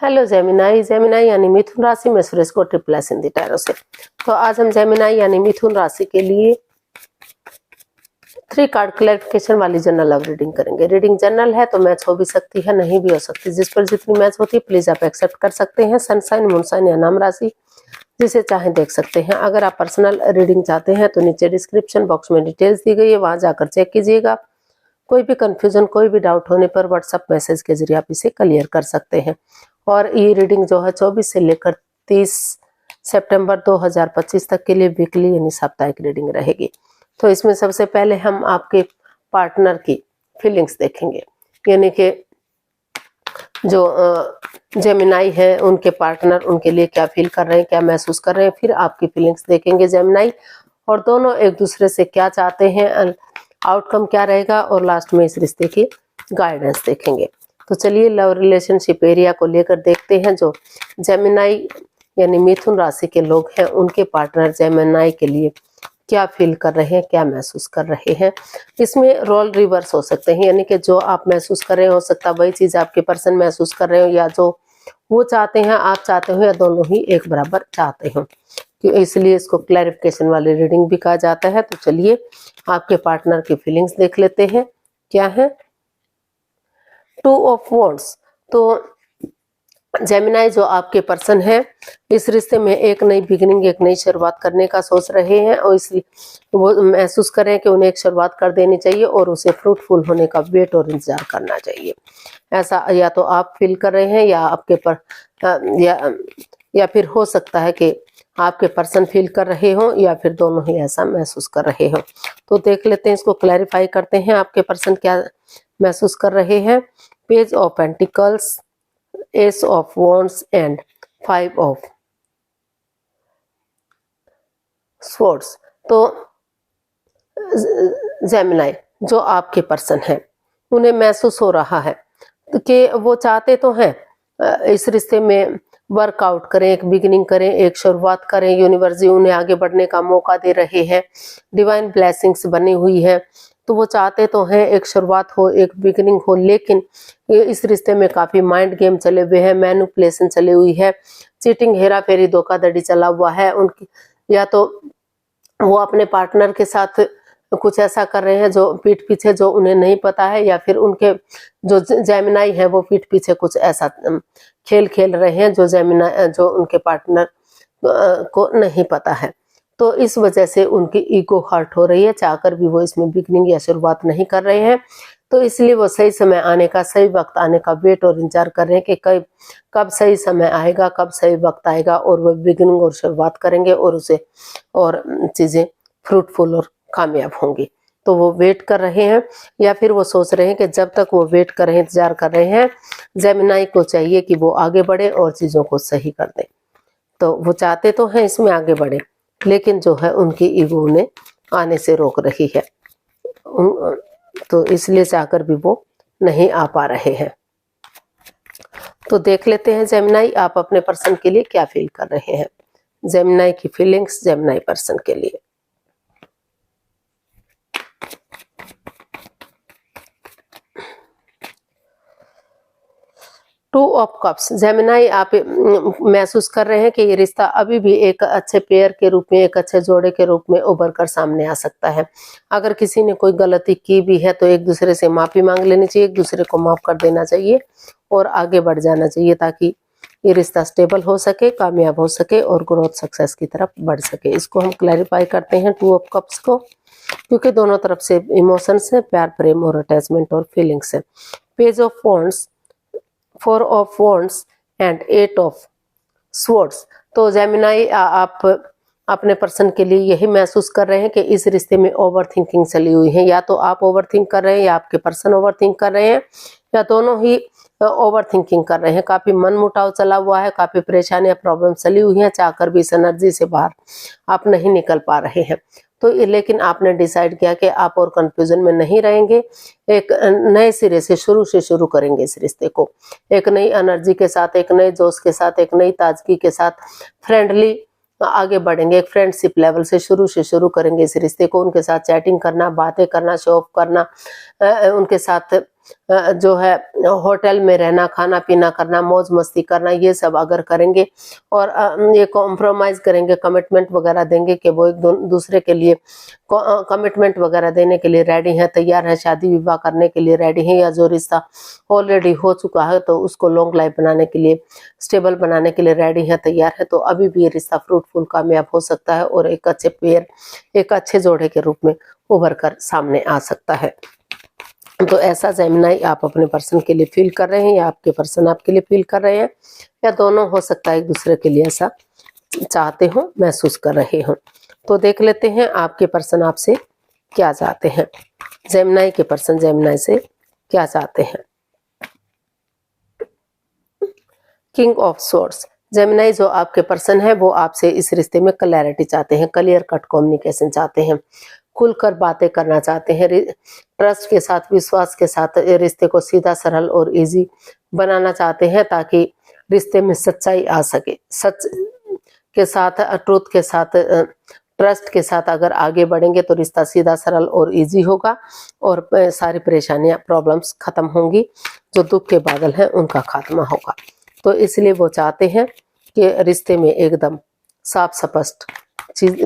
Hello Gemini. Gemini यानी मिथुन राशि में सुरेश को ट्रिपल एस हिंदी टैरो से। तो आज हम जेमिनाई यानी मिथुन राशि के लिए 3 कार्ड क्लैरिफिकेशन वाली जनरल लव रीडिंग करेंगे। रीडिंग जनरल है तो मैच हो भी सकती है, नहीं भी हो सकती। जिस पर जितनी मैच होती है प्लीज आप एक्सेप्ट कर सकते हैं। सनसाइन, मूनसाइन या नाम राशि जिसे चाहे देख सकते हैं। अगर आप पर्सनल रीडिंग चाहते हैं तो नीचे डिस्क्रिप्शन बॉक्स में डिटेल्स दी गई है, वहां जाकर चेक कीजिएगा। कोई भी कंफ्यूजन, कोई भी डाउट होने पर व्हाट्सएप मैसेज के जरिए आप इसे क्लियर कर सकते हैं। और ये रीडिंग जो है 24 से लेकर 30 सितंबर 2025 तक के लिए वीकली यानी साप्ताहिक रीडिंग रहेगी। तो इसमें सबसे पहले हम आपके पार्टनर की फीलिंग्स देखेंगे, यानी कि जो जेमिनाई है उनके पार्टनर उनके लिए क्या फील कर रहे हैं, क्या महसूस कर रहे हैं। फिर आपकी फीलिंग्स देखेंगे जेमिनाई, और दोनों एक दूसरे से क्या चाहते हैं, आउटकम क्या रहेगा, और लास्ट में इस रिश्ते की गाइडेंस देखेंगे। तो चलिए लव रिलेशनशिप एरिया को लेकर देखते हैं। जो जेमिनाई यानी मिथुन राशि के लोग हैं उनके पार्टनर जेमिनाई के लिए क्या फील कर रहे हैं, क्या महसूस कर रहे हैं। इसमें रोल रिवर्स हो सकते हैं, यानी कि जो आप महसूस कर रहे हो सकता वही चीज आपके पर्सन महसूस कर रहे हो, या जो वो चाहते हैं आप चाहते हो, या दोनों ही एक बराबर चाहते हो। इसलिए इसको क्लैरिफिकेशन वाली रीडिंग भी कहा जाता है। तो चलिए आपके पार्टनर की फीलिंग्स देख लेते हैं क्या है। 2 ऑफ वॉन्ड्स। तो जेमिनाई जो आपके पर्सन है इस रिश्ते में एक नई बिगिनिंग, एक नई शुरुआत करने का सोच रहे हैं, और इसलिए वो महसूस करें कि उन्हें एक शुरुआत कर देनी चाहिए और उसे फ्रूटफुल होने का वेट और इंतजार करना चाहिए। ऐसा या तो आप फील कर रहे हैं या आपके या फिर हो सकता है कि आपके पर्सन फील कर रहे हो, या फिर दोनों ही ऐसा महसूस कर रहे हो। तो देख लेते हैं, इसको क्लैरिफाई करते हैं आपके पर्सन क्या महसूस कर रहे हैं। Page of pentacles, S of wands and 5 of swords. तो जेमिनाई जो आपके पर्सन है उन्हें महसूस हो रहा है कि वो चाहते तो हैं इस रिश्ते में वर्कआउट करें, एक बिगिनिंग करें, एक शुरुआत करें। यूनिवर्स उन्हें आगे बढ़ने का मौका दे रहे हैं, डिवाइन ब्लेसिंग्स बनी हुई है। तो वो चाहते तो हैं एक शुरुआत हो, एक बिगिनिंग हो, लेकिन इस रिश्ते में काफी माइंड गेम चले हुए हैं, मैनिपुलेशन चली हुई है, चीटिंग, हेरा फेरी, धोखाधड़ी चला हुआ है उनकी। या तो वो अपने पार्टनर के साथ कुछ ऐसा कर रहे हैं जो पीठ पीछे जो उन्हें नहीं पता है, या फिर उनके जो जेमिनाई है वो पीठ पीछे कुछ ऐसा खेल खेल रहे हैं जो उनके पार्टनर को नहीं पता है। तो इस वजह से उनकी ईगो हर्ट हो रही है, चाहकर भी वो इसमें बिगनिंग या शुरुआत नहीं कर रहे हैं। तो इसलिए वो सही समय आने का, सही वक्त आने का वेट और इंतजार कर रहे हैं कि कब सही समय आएगा, कब सही वक्त आएगा, और वो बिगनिंग और शुरुआत करेंगे और उसे और चीजें फ्रूटफुल और कामयाब होंगी। तो वो वेट कर रहे हैं, या फिर वो सोच रहे हैं कि जब तक वो वेट कर रहे हैं, इंतजार कर रहे हैं, जेमिनाई को चाहिए कि वो आगे बढ़े और चीजों को सही कर दे। तो वो चाहते तो हैं इसमें आगे बढ़े, लेकिन जो है उनकी ईगो उन्हें आने से रोक रही है, तो इसलिए चाहकर भी वो नहीं आ पा रहे हैं। तो देख लेते हैं जेमिनाई आप अपने पर्सन के लिए क्या फील कर रहे हैं। जेमिनाई की फीलिंग्स जेमिनाई पर्सन के लिए। Two of cups. जेमिनाई आप महसूस कर रहे हैं कि ये रिश्ता अभी भी एक अच्छे पेयर के रूप में, एक अच्छे जोड़े के रूप में उभर कर सामने आ सकता है। अगर किसी ने कोई गलती की भी है तो एक दूसरे से माफी मांग लेनी चाहिए, एक दूसरे को माफ कर देना चाहिए और आगे बढ़ जाना चाहिए, ताकि ये रिश्ता स्टेबल हो सके, कामयाब हो सके और ग्रोथ सक्सेस की तरफ बढ़ सके। इसको हम क्लैरिफाई करते हैं 2 ऑफ कप्स को, क्योंकि दोनों तरफ से इमोशंस है, प्यार, प्रेम और अटैचमेंट और फीलिंग्स है। Page of wands, 4 of wands and 8 of swords. तो जेमिनाई आप अपने पर्सन के लिए यही महसूस कर रहे हैं कि इस रिश्ते में ओवर थिंकिंग चली हुई है। या तो आप ओवर थिंक कर रहे हैं, या आपके पर्सन ओवर थिंक कर रहे हैं, या दोनों ही ओवर थिंकिंग कर रहे हैं। काफी मन मुटाव चला हुआ है, काफी परेशानियां, प्रॉब्लम चली हुई हैं, चाहकर भी इस एनर्जी से बाहर आप नहीं निकल पा रहे हैं। तो लेकिन आपने डिसाइड किया कि आप और कंफ्यूजन में नहीं रहेंगे, एक नए सिरे से शुरू करेंगे इस रिश्ते को, एक नई एनर्जी के साथ, एक नए जोश के साथ, एक नई ताजगी के साथ फ्रेंडली आगे बढ़ेंगे। एक फ्रेंडशिप लेवल से शुरू करेंगे इस रिश्ते को। उनके साथ चैटिंग करना, बातें करना, शो ऑफ करना, उनके साथ जो है होटल में रहना, खाना पीना करना, मौज मस्ती करना, ये सब अगर करेंगे और ये कॉम्प्रोमाइज करेंगे, कमिटमेंट वगैरह देंगे कि वो एक दूसरे के लिए कमिटमेंट वगैरह देने के लिए रेडी हैं, तैयार हैं, शादी विवाह करने के लिए रेडी हैं, या जो रिश्ता ऑलरेडी हो चुका है तो उसको लॉन्ग लाइफ बनाने के लिए, स्टेबल बनाने के लिए रेडी हैं, तैयार है, तो अभी भी ये रिश्ता फ्रूटफुल कामयाब हो सकता है और एक अच्छे पेयर, एक अच्छे जोड़े के रूप में उभर कर सामने आ सकता है। तो ऐसा जेमिनी आप अपने पर्सन के लिए फील कर रहे हैं या आपके पर्सन आपके लिए फील कर रहे हैं, या दोनों हो सकता है एक दूसरे के लिए ऐसा चाहते हो, महसूस कर रहे हो। तो देख लेते हैं आपके पर्सन आपसे क्या चाहते हैं। जेमिनी के पर्सन जेमिनी से क्या चाहते हैं। किंग ऑफ सोर्ड्स, जेमिनी जो आपके पर्सन है वो आपसे इस रिश्ते में क्लैरिटी चाहते हैं, क्लियर कट कम्युनिकेशन चाहते हैं, खुलकर बातें करना चाहते हैं, ट्रस्ट के साथ, विश्वास के साथ रिश्ते को सीधा, सरल और इजी बनाना चाहते हैं ताकि रिश्ते में सच्चाई आ सके। सच के साथ, ट्रूथ के साथ, ट्रस्ट के साथ अगर आगे बढ़ेंगे तो रिश्ता सीधा, सरल और इजी होगा और सारी परेशानियां, प्रॉब्लम्स खत्म होंगी, जो दुख के बादल हैं उनका खात्मा होगा। तो इसलिए वो चाहते हैं कि रिश्ते में एकदम साफ स्पष्ट चीज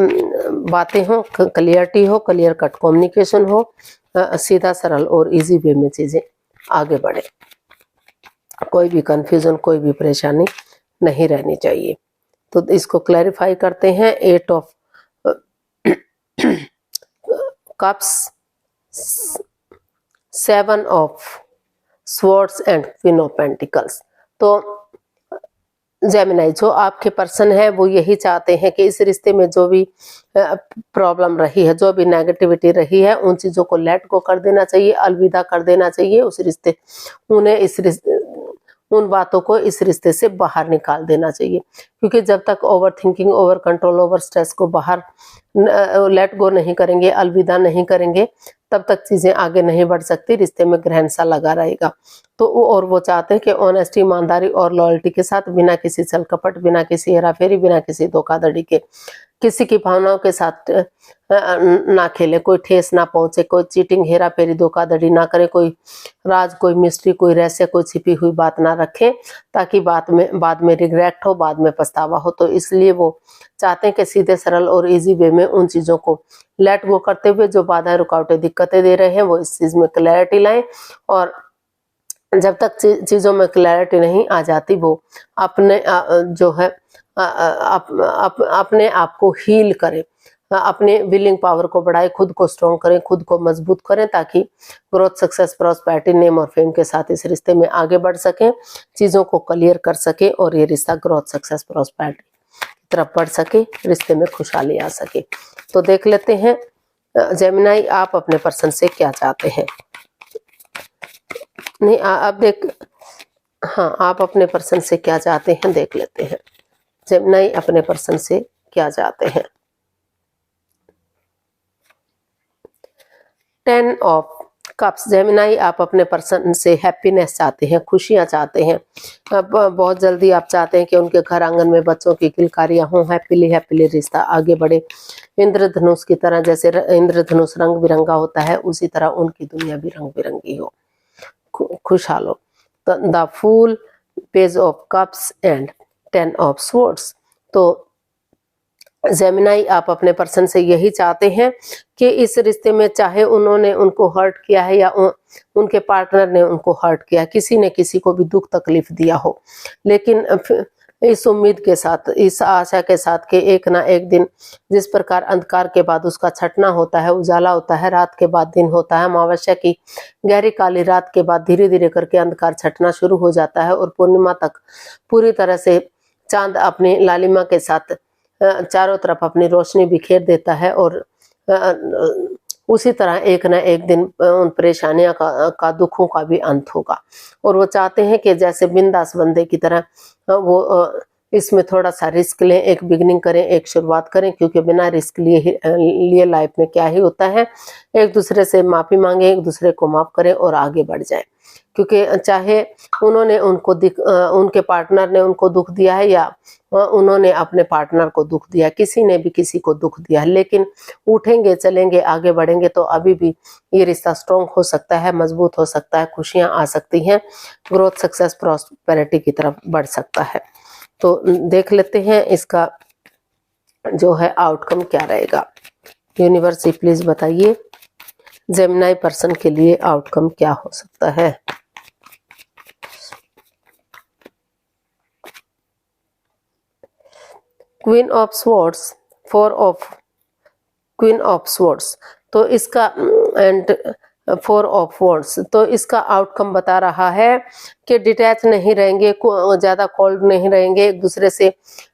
बातें हो, क्लियरिटी हो, क्लियर कट कम्युनिकेशन हो, सीधा, सरल और इजी वे में चीजें आगे बढ़े, कोई भी कंफ्यूजन, कोई भी परेशानी नहीं रहनी चाहिए। तो इसको क्लैरिफाई करते हैं। 8 of cups, 7 of swords and queen of pentacles. तो जेमिनी जो आपके पर्सन है वो यही चाहते हैं कि इस रिश्ते में जो भी प्रॉब्लम रही है, जो भी नेगेटिविटी रही है, उन चीज़ों को लेट गो कर देना चाहिए, अलविदा कर देना चाहिए। उस रिश्ते उन्हें इस उन बातों को इस रिश्ते से बाहर निकाल देना चाहिए, क्योंकि जब तक over thinking, over control, over stress को बाहर लेट गो नहीं करेंगे, अलविदा नहीं करेंगे, तब तक चीज़ें आगे नहीं बढ़ सकती, रिश्ते में ग्रहण सा लगा रहेगा। तो और वो चाहते हैं कि ऑनेस्टी, ईमानदारी और लॉयल्टी के साथ, बिना किसी छल कपट, बिना किसी हेराफेरी, बिना किसी धोखाधड़ी के, किसी की भावनाओं के साथ ना खेले, कोई ठेस ना पहुंचे, कोई चीटिंग, हेराफेरी, धोखाधड़ी ना करे, कोई राज, कोई मिस्ट्री, कोई रहस्य, कोई छिपी हुई बात ना रखें, ताकि बाद में रिग्रेट हो, बाद में पछतावा हो। तो इसलिए वो चाहते हैं कि सीधे, सरल और इजी वे में उन चीज़ों को लेट गो करते हुए जो बाधाएं, रुकावटें, दिक्कतें दे रहे हैं, वो इस चीज़ में क्लैरिटी लाएं। और जब तक चीज़ों में क्लैरिटी नहीं आ जाती, वो अपने जो है अपने आप को हील करें, अपने विलिंग पावर को बढ़ाएं, खुद को स्ट्रॉन्ग करें, खुद को मजबूत करें, ताकि ग्रोथ, सक्सेस, प्रॉस्पेरिटी, नेम और फेम के साथ इस रिश्ते में आगे बढ़ सकें, चीज़ों को क्लियर कर सके और ये रिश्ता ग्रोथ, सक्सेस, प्रॉस्पेरिटी की तरफ बढ़ सके, रिश्ते में खुशहाली आ सके। तो देख लेते हैं जेमिनी आप अपने पर्सन से क्या चाहते हैं। नहीं, अब हाँ, आप अपने पर्सन से क्या चाहते हैं देख लेते हैं। जेमिनी अपने पर्सन से क्या चाहते हैं। 10 ऑफ कप्स, जेमिनी आप अपने पर्सन से हैप्पीनेस चाहते हैं, खुशियां चाहते हैं। अब बहुत जल्दी आप चाहते हैं कि उनके घर आंगन में बच्चों की किलकारियां हों, हैप्पीली रिश्ता आगे बढ़े, इंद्रधनुष की तरह, जैसे इंद्रधनुष रंग बिरंगा होता है, उसी तरह उनकी दुनिया भी रंग बिरंगी हो, खुशहाल हो। The fool, page of cups and 10 of swords. तो जेमिनी आप अपने पर्सन से यही चाहते हैं कि इस रिश्ते में, चाहे उन्होंने उनको हर्ट किया है या उनके पार्टनर ने उनको हर्ट किया, किसी ने किसी को भी दुख तकलीफ दिया हो, लेकिन इस उम्मीद के साथ, इस आशा के साथ कि एक ना एक दिन, जिस प्रकार अंधकार के बाद उसका छटना होता है, उजाला होता है, रात के बाद दिन होता है, अमावस्या की गहरी काली रात के बाद धीरे धीरे करके अंधकार छटना शुरू हो जाता है और पूर्णिमा तक पूरी तरह से चांद अपनी लालिमा के साथ चारों तरफ अपनी रोशनी बिखेर देता है, और उसी तरह एक ना एक दिन उन परेशानियों का दुखों का भी अंत होगा। और वो चाहते हैं कि जैसे बिंदास बंदे की तरह वो इसमें थोड़ा सा रिस्क लें, एक बिगिनिंग करें, एक शुरुआत करें, क्योंकि बिना रिस्क लिए लाइफ में क्या ही होता है। एक दूसरे से माफ़ी मांगे, एक दूसरे को माफ़ करें और आगे बढ़ जाएं, क्योंकि चाहे उन्होंने उनके पार्टनर ने उनको दुख दिया है या उन्होंने अपने पार्टनर को दुख दिया, किसी ने भी किसी को दुख दिया है, लेकिन उठेंगे, चलेंगे, आगे बढ़ेंगे तो अभी भी ये रिश्ता स्ट्रॉन्ग हो सकता है, मजबूत हो सकता है, खुशियां आ सकती हैं, ग्रोथ, सक्सेस, प्रॉस्पेरिटी की तरफ बढ़ सकता है। तो देख लेते हैं इसका जो है आउटकम क्या रहेगा। यूनिवर्स प्लीज बताइए जेमिनी पर्सन के लिए आउटकम क्या हो सकता है। Queen of swords, queen of swords, तो इसका एंड 4 ऑफ वॉन्ड्स, तो इसका आउटकम बता रहा है कि डिटैच नहीं रहेंगे, ज़्यादा कोल्ड नहीं रहेंगे, एक दूसरे से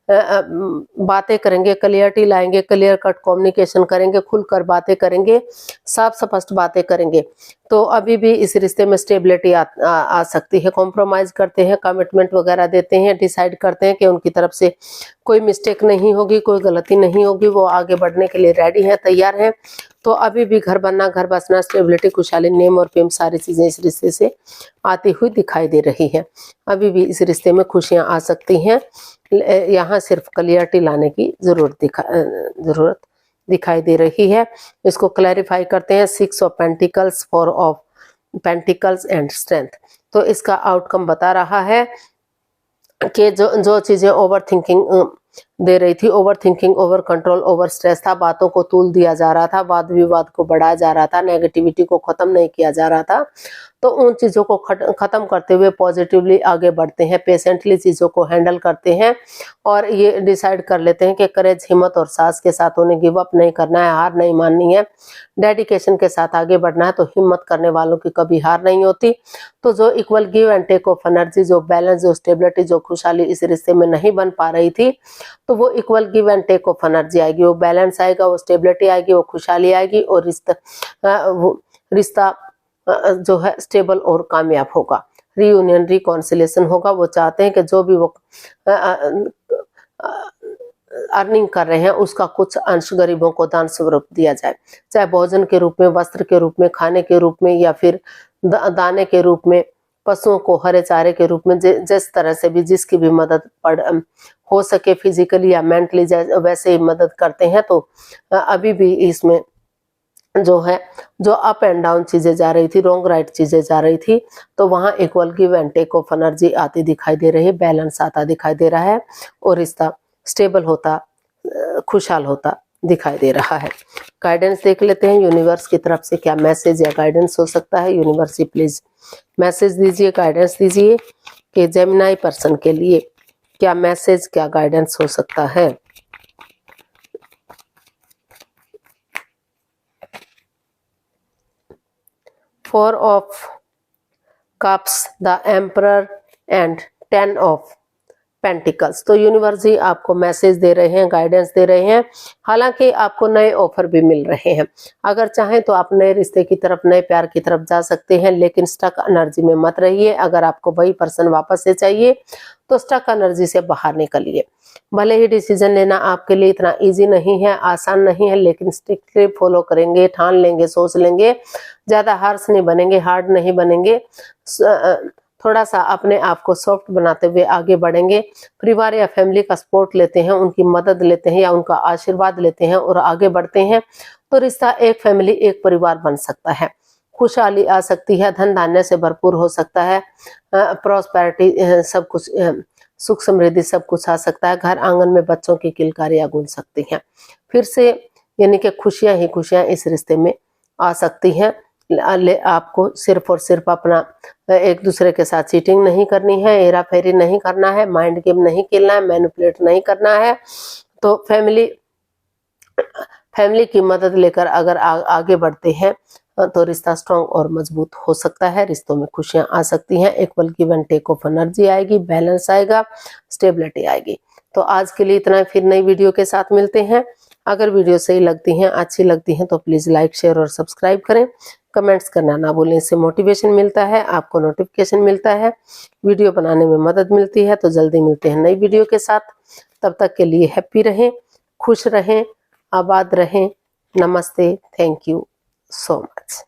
बातें करेंगे, क्लियरिटी लाएंगे, क्लियर कट कम्युनिकेशन करेंगे, खुलकर बातें करेंगे, साफ स्पष्ट बातें करेंगे, तो अभी भी इस रिश्ते में स्टेबिलिटी आ सकती है। कॉम्प्रोमाइज़ करते हैं, कमिटमेंट वगैरह देते हैं, डिसाइड करते हैं कि उनकी तरफ से कोई मिस्टेक नहीं होगी, कोई गलती नहीं होगी, वो आगे बढ़ने के लिए रेडी हैं, तैयार हैं। तो अभी भी घर बनना, घर बसना, स्टेबिलिटी, खुशहाली, नेम और फेम, सारी चीज़ें इस रिश्ते से आती हुई दिखाई दे रही हैं। अभी भी इस रिश्ते में खुशियां आ सकती हैं, यहाँ सिर्फ क्लियरिटी लाने की ज़रूरत दिखाई दे रही है। इसको क्लैरिफाई करते हैं। 6 of pentacles, 4 of pentacles and strength, तो इसका आउटकम बता रहा है कि जो चीज़ें ओवर थिंकिंग दे रही थी, over thinking, over control, over stress था, बातों को तूल दिया जा रहा था, वाद विवाद को बढ़ाया जा रहा था, नेगेटिविटी को खत्म नहीं किया जा रहा था, तो उन चीज़ों को खत्म करते हुए पॉजिटिवली आगे बढ़ते हैं, पेशेंटली चीज़ों को हैंडल करते हैं और ये डिसाइड कर लेते हैं कि करेज, हिम्मत और साहस के साथ उन्हें गिव अप नहीं करना है, हार नहीं माननी है, डेडिकेशन के साथ आगे बढ़ना है। तो हिम्मत करने वालों की कभी हार नहीं होती। तो जो equal give and take of energy, जो बैलेंस, जो स्टेबिलिटी, जो खुशहाली इस रिश्ते में नहीं बन पा रही थी, तो वो equal give and take of energy आएगी, वो बैलेंस आएगा, वो स्टेबिलिटी आएगी, वो खुशहाली आएगी और रिश्ता जो है स्टेबल और कामयाब होगा। रीयूनियन, रिकॉन्सिलेशन होगा। वो चाहते हैं कि जो भी वो अर्निंग कर रहे हैं उसका कुछ अंश गरीबों को दान स्वरूप दिया जाए, चाहे भोजन के रूप में, वस्त्र के रूप में, खाने के रूप में या फिर दाने के रूप में, पशुओं को हरे चारे के रूप में, जिस तरह से भी जिसकी भी मदद हो सके फिजिकली या मेंटली वैसे ही मदद करते हैं। तो अभी भी इसमें जो है, जो अप एंड डाउन चीजें जा रही थी, रॉन्ग राइट चीजें जा रही थी, तो वहां equal give and take of energy आती दिखाई दे रही है, बैलेंस आता दिखाई दे रहा है और रिश्ता स्टेबल होता, खुशहाल होता दिखाई दे रहा है। गाइडेंस देख लेते हैं यूनिवर्स की तरफ से क्या मैसेज या गाइडेंस हो सकता है। यूनिवर्स प्लीज मैसेज दीजिए, गाइडेंस दीजिए कि जेमिनी पर्सन के लिए क्या मैसेज, क्या गाइडेंस हो सकता है। Four of cups, the emperor and 10 of pentacles, तो यूनिवर्स ही आपको मैसेज दे रहे हैं, गाइडेंस दे रहे हैं। हालांकि आपको नए ऑफर भी मिल रहे हैं, अगर चाहें तो आप नए रिश्ते की तरफ, नए प्यार की तरफ जा सकते हैं, लेकिन स्टक एनर्जी में मत रहिए। अगर आपको वही पर्सन वापस से चाहिए तो स्टक एनर्जी से बाहर निकलिए। भले ही डिसीजन लेना आपके लिए इतना इजी नहीं है, आसान नहीं है, लेकिन स्ट्रिक्टली फॉलो करेंगे, ठान लेंगे, सोच लेंगे, ज्यादा हार्श नहीं बनेंगे, हार्ड नहीं बनेंगे, थोड़ा सा अपने आप को सॉफ्ट बनाते हुए आगे बढ़ेंगे। परिवार या फैमिली का सपोर्ट लेते हैं, उनकी मदद लेते हैं या उनका आशीर्वाद लेते हैं और आगे बढ़ते हैं, तो रिश्ता एक फैमिली, एक परिवार बन सकता है। खुशहाली आ सकती है, धन धान्य से भरपूर हो सकता है, प्रॉस्पेरिटी, सब कुछ, सुख समृद्धि सब कुछ आ सकता है। घर आंगन में बच्चों की किलकारियां गूंज सकती हैं। फिर से यानी कि खुशियां ही खुशियां इस रिश्ते में आ सकती हैं। आपको सिर्फ और सिर्फ अपना एक दूसरे के साथ चीटिंग नहीं करनी है, हेरा फेरी नहीं करना है, माइंड गेम नहीं खेलना है, मैनिपुलेट नहीं करना है। तो फैमिली की मदद लेकर अगर आगे बढ़ते हैं तो रिश्ता स्ट्रॉन्ग और मजबूत हो सकता है। रिश्तों में खुशियां आ सकती हैं, equal give and take of energy आएगी, बैलेंस आएगा, स्टेबिलिटी आएगी। तो आज के लिए इतना, फिर नई वीडियो के साथ मिलते हैं। अगर वीडियो सही लगती हैं, अच्छी लगती हैं तो प्लीज लाइक, शेयर और सब्सक्राइब करें। कमेंट्स करना ना भूलें, इससे मोटिवेशन मिलता है, आपको नोटिफिकेशन मिलता है, वीडियो बनाने में मदद मिलती है। तो जल्दी मिलते हैं नई वीडियो के साथ, तब तक के लिए हैप्पी रहें, खुश रहें, आबाद रहें। नमस्ते, थैंक यू सो मच।